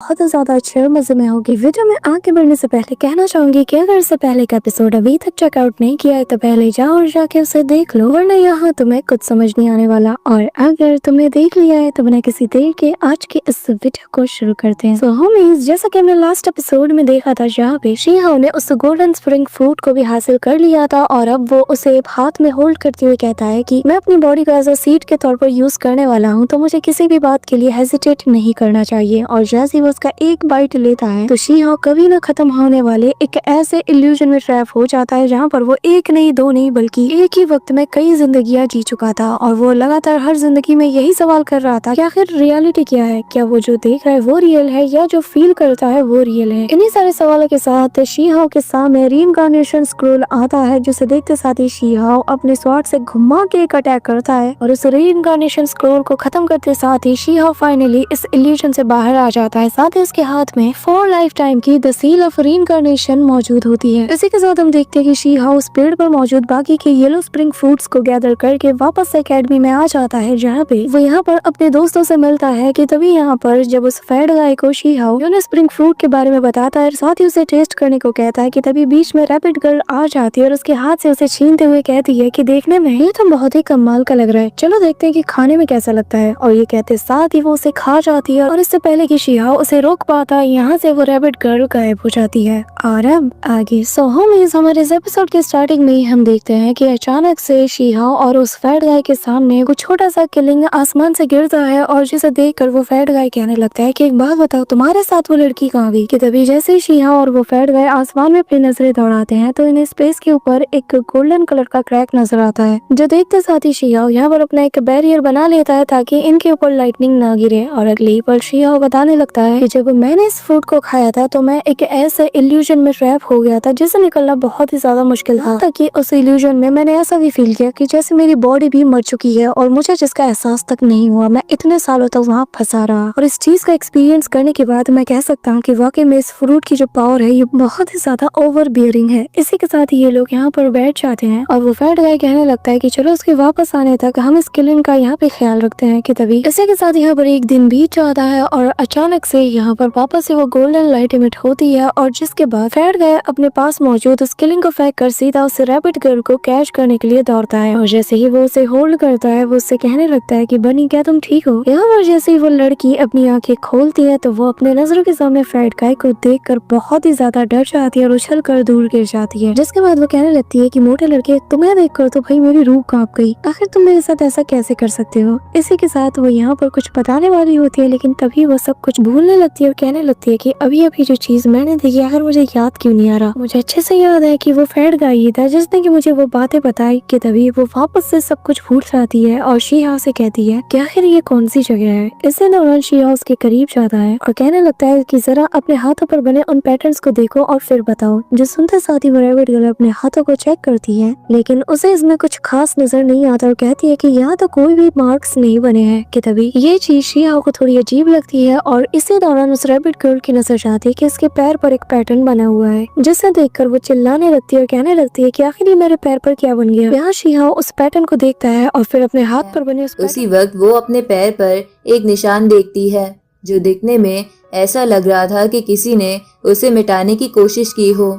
बहुत ज्यादा अच्छे और मजे में होगी। वीडियो में आगे बढ़ने से पहले कहना चाहूंगी कि अगर इससे पहले का एपिसोड अभी तक चेकआउट नहीं किया है तो पहले जाओ और जाके उसे देख लो, वरना यहाँ तुम्हें कुछ समझ नहीं आने वाला। और अगर तुमने देख लिया है तो बिना किसी देर के आज के इस वीडियो को शुरू करते हैं। सो होमीज, जैसा कि हमने लास्ट एपिसोड में देखा था जहाँ पे शीहाओ ने उस गोल्डन स्प्रिंग फ्रूट को भी हासिल कर लिया था और अब वो उसे हाथ में होल्ड करते हुए कहता है कि मैं अपनी बॉडी को एज अ सीट के तौर पर यूज करने वाला हूँ, तो मुझे किसी भी बात के लिए हेजिटेट नहीं करना चाहिए। और जैसे ही वो उसका एक बाइट लेता है तो शीहाओ कभी न खत्म होने वाले एक ऐसे इल्यूजन में ट्रैप हो जाता है जहाँ पर वो एक नहीं दो नहीं बल्कि एक ही वक्त में कई जिंदगियां जी चुका था। और वो लगातार हर जिंदगी में यही सवाल कर रहा था कि आखिर रियलिटी क्या है, क्या वो जो देख रहा है वो रियल है या जो फील करता है वो रियल है। इन्हीं सारे सवालों के साथ शीहाओ के सामने रीइंकार्नेशन स्क्रोल आता है, जिसे देखते साथ ही शीहाओ अपने स्वॉर्ड से घुमा के एक अटैक करता है और उस रीइंकार्नेशन स्क्रोल को खत्म करते साथ ही शीहाओ फाइनली इस इल्यूजन से बाहर आ जाता है। साथ ही उसके हाथ में फॉर लाइफ टाइम की द सील ऑफ रीइंकार्नेशन मौजूद होती है। इसी के साथ हम देखते हैं कि शीहाओ उस पेड़ पर मौजूद बाकी के येलो स्प्रिंग फ्रूट्स को गैदर करके वापस एकेडमी में आ जाता है, जहाँ पे वो यहाँ पर अपने दोस्तों से मिलता है कि तभी यहाँ पर जब उस फैड गाय को शीहाओ स्प्रिंग फ्रूट के बारे में बताता है, साथ ही उसे टेस्ट करने को कहता है कि तभी बीच में रैपिड गर्ल आ जाती है और उसके हाथ से उसे छीनते हुए कहती है कि देखने में ये तो बहुत ही कमाल का लग रहा है, चलो देखते हैं कि खाने में कैसा लगता है। और ये कहते साथ ही वो उसे खा जाती है और इससे पहले कि शीहाओ उसे रोक पाता है, यहाँ से वो रैबिट गर्ल गायब हो जाती है। और अब आगे होमीज, हमारे इस एपिसोड के स्टार्टिंग में ही हम देखते हैं कि अचानक से शीहाओ और उस फैट गाय के सामने कुछ छोटा सा किलिंग आसमान से गिरता है और जिसे देखकर वो फैट गाय कहने लगता है कि एक बात बताओ, तुम्हारे साथ वो लड़की कहाँ गई। कि तभी जैसे ही शीहाओ और वो फैट गाय आसमान में अपनी नजरें दौड़ाते हैं तो इन्हें स्पेस के ऊपर एक गोल्डन कलर का क्रैक नजर आता है, जो देखते साथ ही शीहाओ यहाँ पर अपना एक बैरियर बना लेता है ताकि इनके ऊपर लाइटनिंग ना गिरे। और अगली पल शीहाओ बताने लगता है कि जब मैंने इस फ्रूट को खाया था तो मैं एक ऐसे इल्यूजन में ट्रैप हो गया था जिससे निकलना बहुत ही ज्यादा मुश्किल था, ताकि उस इल्यूजन में मैंने ऐसा भी फील किया कि जैसे मेरी बॉडी भी मर चुकी है और मुझे जिसका एहसास तक नहीं हुआ। मैं इतने सालों तक वहाँ फंसा रहा और इस चीज का एक्सपीरियंस करने के बाद मैं कह सकता हूँ कि वाकई में इस फ्रूट की जो पावर है ये बहुत ही ज्यादा ओवर बियरिंग है। इसी के साथ ही ये लोग यहाँ पर बैठ जाते हैं और वो फैट गाय कहने लगता है कि चलो उसके वापस आने तक हम इस किलिंग का यहाँ पे ख्याल रखते हैं। कि तभी इसी के साथ यहाँ पर एक दिन बीत जाता है और अचानक से यहाँ पर वापस से वो गोल्डन लाइट इमिट होती है और जिसके बाद फैट गाय अपने पास मौजूद उस किलिंग को फेंक कर सीधा उस रैबिट गर्ल को कैच करने के लिए दौड़ता है। और जैसे ही वो उसे होल्ड करता है वो उससे कहने लगता है कि बनी, क्या तुम ठीक हो। यहाँ पर जैसे ही वो लड़की अपनी आंखें खोलती है तो वो अपने नजरों के सामने फैट गाय को देखकर बहुत ही ज्यादा डर जाती है और उछल कर दूर गिर जाती है। जिसके बाद वो कहने लगती है कि मोटे लड़के, तुम्हें देखकर तो भाई मेरी रूह कांप गई, आखिर तुम मेरे साथ ऐसा कैसे कर सकते हो। इसी के साथ वो यहाँ पर कुछ बताने वाली होती है लेकिन तभी वो सब कुछ भूलने लगती है और कहने लगती है कि अभी अभी जो चीज मैंने देखी आखिर मुझे याद क्यों नहीं आ रहा। मुझे अच्छे से याद है कि वो फैट गाय ही था जिसने कि मुझे वो बातें बताई। कि तभी वो वापस से सब कुछ भूल जाती है और शीहाओ से कहती है कि आखिर ये कौन सी जगह है। इससे दौरान शीहाओ उसके करीब जाता है और कहने लगता है कि जरा अपने हाथों पर बने उन पैटर्न्स को देखो और फिर बताओ। जो सुनते साथ ही वो रैबिट गर्ल अपने हाथों को चेक करती है लेकिन उसे इसमें कुछ खास नजर नहीं आता और कहती है कि यहाँ तो कोई भी मार्क्स नहीं बने हैं। कि तभी ये चीज शीहाओ को थोड़ी अजीब लगती है और इसी दौरान उस रैबिट गर्ल की नजर जाती है कि इसके पैर पर एक पैटर्न बना हुआ है, जिसे देखकर वो चिल्लाने लगती है और कहने लगती है कि आखिर मेरे पैर पर क्या बन गया। यहाँ शीहाओ उस पैटर्न को देखता है और फिर अपने हाथ पर बने उसी वक्त वो अपने पैर पर एक निशान देखती है जो दिखने में ऐसा लग रहा था कि किसी ने उसे मिटाने की कोशिश की हो।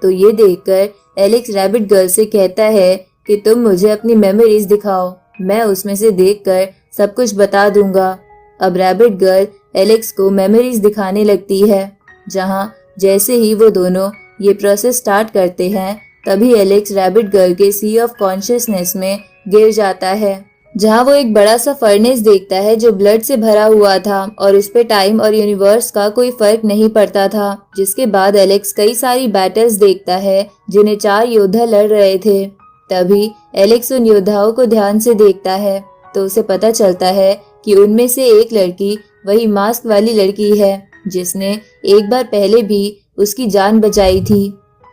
तो ये देखकर एलेक्स रैबिट गर्ल से कहता है कि तुम मुझे अपनी मेमोरीज दिखाओ, मैं उसमें से देखकर सब कुछ बता दूंगा। अब रैबिट गर्ल एलेक्स को मेमोरीज दिखाने लगती है, जहां जैसे ही वो दोनों ये प्रोसेस स्टार्ट करते हैं तभी एलेक्स रैबिट गर्ल के सी ऑफ कॉन्शियसनेस में गिर जाता है, जहां वो एक बड़ा सा फर्नेस देखता है जो ब्लड से भरा हुआ था और उस पे टाइम और यूनिवर्स का कोई फर्क नहीं पड़ता था। जिसके बाद एलेक्स कई सारी बैटल्स देखता है जिन्हें 4 योद्धा लड़ रहे थे। तभी एलेक्स उन योद्धाओं को ध्यान से देखता है तो उसे पता चलता है कि उनमें से एक लड़की वही मास्क वाली लड़की है जिसने एक बार पहले भी उसकी जान बचाई थी।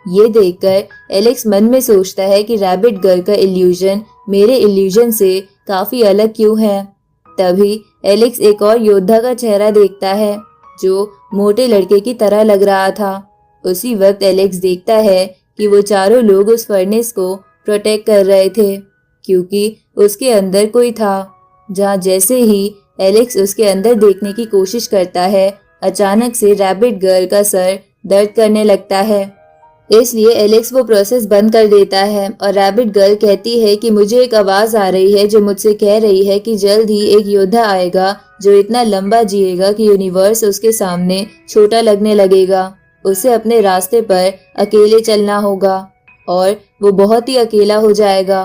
ये देखकर एलेक्स मन में सोचता है कि रैबिट गर्ल का इल्यूजन मेरे इल्यूजन से काफी अलग क्यों है। तभी एलेक्स एक और योद्धा का चेहरा देखता है जो मोटे लड़के की तरह लग रहा था। उसी वक्त एलेक्स देखता है कि वो चारों लोग उस फर्नेस को प्रोटेक्ट कर रहे थे क्योंकि उसके अंदर कोई था। जहाँ जैसे ही एलेक्स उसके अंदर देखने की कोशिश करता है अचानक से रैबिट गर्ल का सर दर्द करने लगता है। इसलिए एलेक्स वो प्रोसेस बंद कर देता है और रैबिट गर्ल कहती है कि मुझे एक आवाज आ रही है जो मुझसे कह रही है कि जल्द ही एक योद्धा आएगा जो इतना लंबा जिएगा कि यूनिवर्स उसके सामने छोटा लगने लगेगा। उसे अपने रास्ते पर अकेले चलना होगा और वो बहुत ही अकेला हो जाएगा,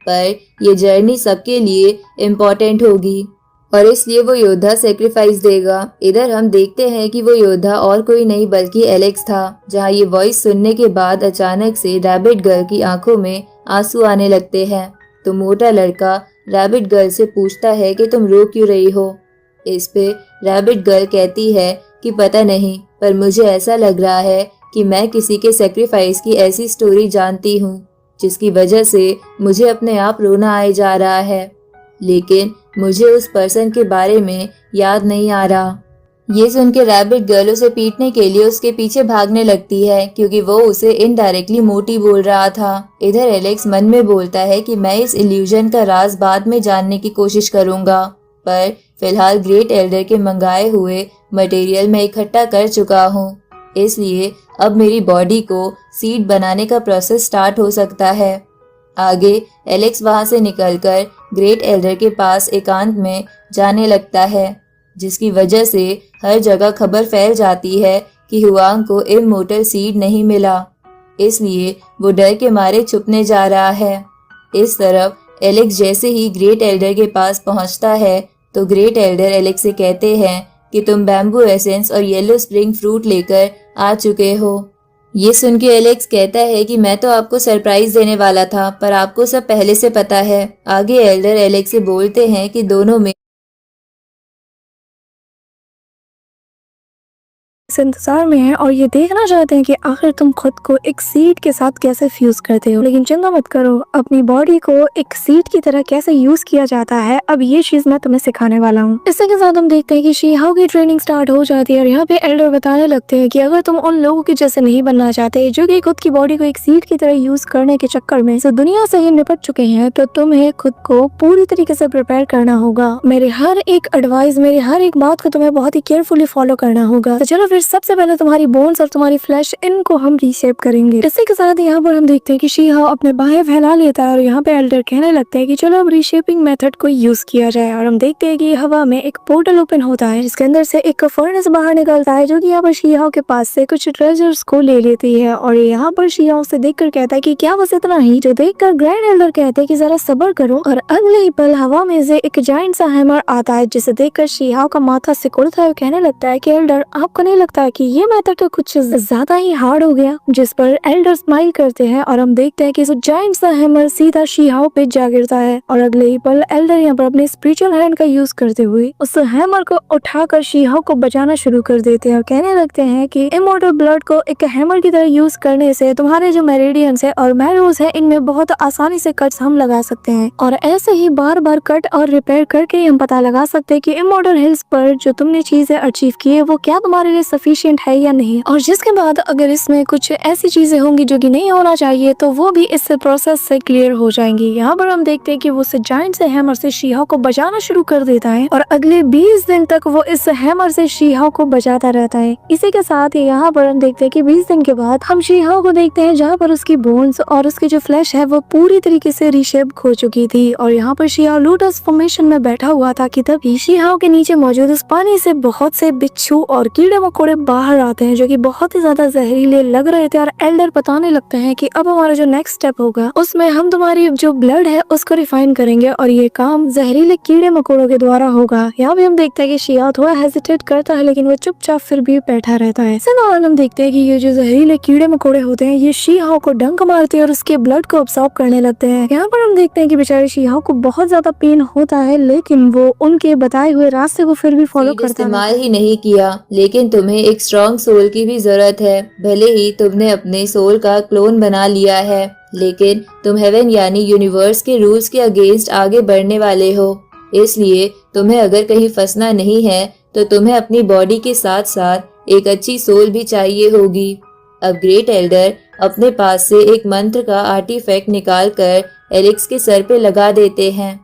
पर ये जर्नी सबके लिए इम्पोर्टेंट होगी और इसलिए वो योद्धा सेक्रीफाइस देगा। इधर हम देखते हैं कि वो योद्धा और कोई नहीं बल्कि एलेक्स था, जहाँ ये वॉइस सुनने के बाद अचानक से रैबिट गर्ल की आंखों में आंसू आने लगते हैं। तो मोटा लड़का रैबिट गर्ल से पूछता है कि तुम रो क्यों रही हो। इस पे रैबिट गर्ल कहती है कि पता नहीं, पर मुझे ऐसा लग रहा है कि मैं किसी के सेक्रीफाइस की ऐसी स्टोरी जानती हूँ जिसकी वजह से मुझे अपने आप रोना आए जा रहा है, लेकिन मुझे उस पर्सन के बारे में याद नहीं आ रहा। ये सुन के रैबिट गर्ल उसे पीटने के लिए उसके पीछे भागने लगती है क्योंकि वो उसे इनडायरेक्टली मोटी बोल रहा था। इधर एलेक्स मन में बोलता है कि मैं इस इल्यूजन का राज बाद में जानने की कोशिश करूंगा, पर फिलहाल ग्रेट एल्डर के मंगाए हुए मटेरियल मैं इकट्ठा कर चुका हूँ, इसलिए अब मेरी बॉडी को सीड बनाने का प्रोसेस स्टार्ट हो सकता है। आगे एलेक्स वहां से निकलकर ग्रेट एल्डर के पास एकांत में जाने लगता है, जिसकी वजह से हर जगह खबर फैल जाती है कि हुआंग को इमोर्टल सीड नहीं मिला, इसलिए वो डर के मारे छुपने जा रहा है। इस तरफ एलेक्स जैसे ही ग्रेट एल्डर के पास पहुंचता है तो ग्रेट एल्डर एलेक्स से कहते हैं कि तुम बैम्बू एसेंस और येलो स्प्रिंग फ्रूट लेकर आ चुके हो। ये सुन के एलेक्स कहता है कि मैं तो आपको सरप्राइज देने वाला था, पर आपको सब पहले से पता है। आगे एल्डर एलेक्स से बोलते हैं कि दोनों में इस इंतजार में है और ये देखना चाहते हैं कि आखिर तुम खुद को एक सीड के साथ कैसे फ्यूज करते हो। लेकिन चिंता मत करो, अपनी बॉडी को एक सीड की तरह कैसे यूज किया जाता है, अब ये चीज मैं तुम्हें सिखाने वाला हूँ। इसी के साथ हम देखते हैं कि शी हाओ की ट्रेनिंग स्टार्ट हो जाती है और यहाँ पे एल्डर बताने लगते हैं कि अगर तुम उन लोगों के जैसे नहीं बनना चाहते जो कि खुद की बॉडी को एक सीड की तरह यूज करने के चक्कर में तो दुनिया से ही निपट चुके हैं, तो तुम्हें खुद को पूरी तरीके से प्रिपेयर करना होगा। मेरे हर एक एडवाइस, मेरी हर एक बात को तुम्हें बहुत ही केयरफुली फॉलो करना होगा। तो चलो फिर सबसे पहले तुम्हारी बोन्स और तुम्हारी फ्लैश इनको हम रीशेप करेंगे। इसी के साथ यहाँ पर हम देखते हैं कि शी हाओ अपने बाहें फैला लेता है और यहाँ पे एल्डर कहने लगते हैं कि चलो अब रीशेपिंग मेथड को यूज किया जाए। और हम देखते हैं कि हवा में एक पोर्टल ओपन होता है जिसके अंदर से एक फर्नेस बाहर निकलता है जो कि यहाँ पर शी हाओ के पास से कुछ ट्रेजर्स को ले लेती है और यहाँ पर शी हाओ से देखकर कहता है कि क्या बस इतना ही। जो देखकर ग्रैंड एल्डर कहते हैं कि जरा सब्र करो और अगले ही पल हवा में से एक जायंट सा हैमर आता है जिसे देखकर शी हाओ का माथा सिकुड़ता है और कहने लगता है कि एल्डर आपको नहीं लगता है कि ये मेथड तो कुछ ज्यादा ही हार्ड हो गया। जिस पर एल्डर स्माइल करते हैं और हम देखते हैं कि जायंट सा हैमर सीधा शी हाओ पे जा गिरता है और अगले ही पल एल्डर यहाँ पर अपने स्पिरिचुअल हैंड का यूज करते हुए उस हैमर को उठाकर शी हाओ को बचाना शुरू कर देते हैं और कहने लगते हैं कि इमॉर्टल ब्लड को एक हैमर की तरह यूज करने से तुम्हारे जो मेरिडियंस है और मैरोज है इनमें बहुत आसानी से कट्स हम लगा सकते हैं और ऐसे ही बार बार कट और रिपेयर करके हम पता लगा सकते हैं कि इमॉर्टल हिल्स पर जो तुमने चीजें अचीव की है वो क्या तुम्हारे लिए सफिशिएंट है या नहीं। और जिसके बाद अगर इसमें कुछ ऐसी चीजें होंगी जो कि नहीं होना चाहिए तो वो भी इस प्रोसेस से क्लियर हो जाएंगी। यहाँ पर हम देखते हैं कि वो जायंट से हैमर से शी हाओ को बचाना शुरू कर देता है और अगले 20 दिन तक वो इस हैमर से शी हाओ को बचाता रहता है। इसी के साथ ही यहाँ पर हम देखते हैं कि 20 दिन के बाद हम शी हाओ को देखते हैं जहाँ पर उसकी बोन्स और उसकी जो फ्लैश है वो पूरी तरीके से रीशेप हो चुकी थी और यहाँ पर शी हाओ लोटस फॉर्मेशन में बैठा हुआ था कि तभी शी हाओ के नीचे मौजूद इस पानी से बहुत से बिच्छू और कीड़े मकोड़े बाहर आते हैं जो कि बहुत ही ज्यादा जहरीले लग रहे थे और एल्डर बताने लगते हैं कि अब हमारा जो नेक्स्ट स्टेप होगा उसमें हम तुम्हारी जो ब्लड है उसको रिफाइन करेंगे और ये काम जहरीले कीड़े मकोड़ों के द्वारा होगा। यहाँ भी हम देखते हैं कि शी हाओ थोड़ा हेजिटेट करता है लेकिन वो चुपचाप फिर भी बैठा रहता है। इसके दौरान हम देखते हैं कि ये जो जहरीले कीड़े मकोड़े होते हैं ये शी हाओ को डंक मारते हैं और उसके ब्लड को अब्सॉर्ब करने लगते हैं। यहाँ पर हम देखते हैं कि बेचारे शी हाओ को बहुत ज्यादा पेन होता है लेकिन वो उनके बताए हुए रास्ते को फिर भी फॉलो करता है। इस्तेमाल ही नहीं किया, लेकिन तुम्हें एक स्ट्रॉन्ग सोल की भी जरूरत है। भले ही तुमने अपने सोल का क्लोन बना लिया है, लेकिन तुम हेवन यानी यूनिवर्स के रूल्स के अगेंस्ट आगे बढ़ने वाले हो, इसलिए तुम्हें अगर कहीं फंसना नहीं है तो तुम्हें अपनी बॉडी के साथ साथ एक अच्छी सोल भी चाहिए होगी। अब ग्रेट एल्डर अपने पास से एक मंत्र का आर्टिफैक्ट निकाल कर एलेक्स के सर पे लगा देते हैं,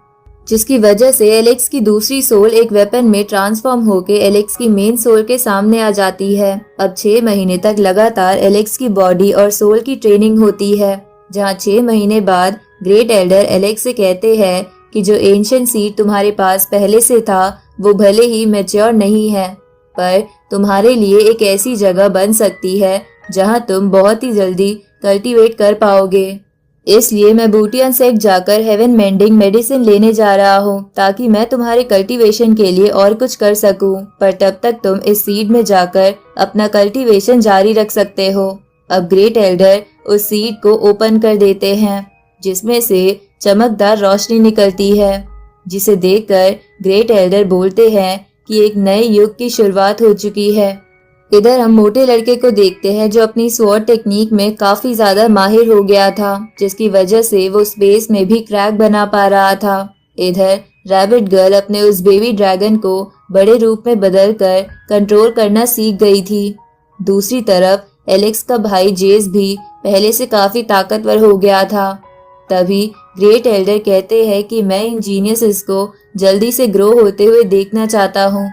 जिसकी वजह से एलेक्स की दूसरी सोल एक वेपन में ट्रांसफॉर्म होकर एलेक्स की मेन सोल के सामने आ जाती है। अब 6 महीने तक लगातार एलेक्स की बॉडी और सोल की ट्रेनिंग होती है, जहां 6 महीने बाद ग्रेट एल्डर एलेक्स से कहते हैं कि जो एंशिएंट सीड तुम्हारे पास पहले से था वो भले ही मैच्योर नहीं है, पर तुम्हारे लिए एक ऐसी जगह बन सकती है जहां तुम बहुत ही जल्दी कल्टीवेट कर पाओगे। इसलिए मैं बूटियन सेक जाकर हेवन मेंडिंग मेडिसिन लेने जा रहा हूँ ताकि मैं तुम्हारे कल्टीवेशन के लिए और कुछ कर सकूं, पर तब तक तुम इस सीड में जाकर अपना कल्टीवेशन जारी रख सकते हो। अब ग्रेट एल्डर उस सीड को ओपन कर देते हैं, जिसमें से चमकदार रोशनी निकलती है, जिसे देखकर ग्रेट एल्डर बोलते हैं कि एक नए युग की शुरुआत हो चुकी है। इधर हम मोटे लड़के को देखते हैं जो अपनी स्वॉर्ड टेक्निक में काफी ज्यादा माहिर हो गया था, जिसकी वजह से वो स्पेस में भी क्रैक बना पा रहा था। इधर रैबिट गर्ल अपने उस बेबी ड्रैगन को बड़े रूप में बदलकर कंट्रोल करना सीख गई थी। दूसरी तरफ एलेक्स का भाई जेस भी पहले से काफी ताकतवर हो गया था। तभी ग्रेट एल्डर कहते हैं कि मैं इन जीनियसेस को जल्दी से ग्रो होते हुए देखना चाहता हूँ।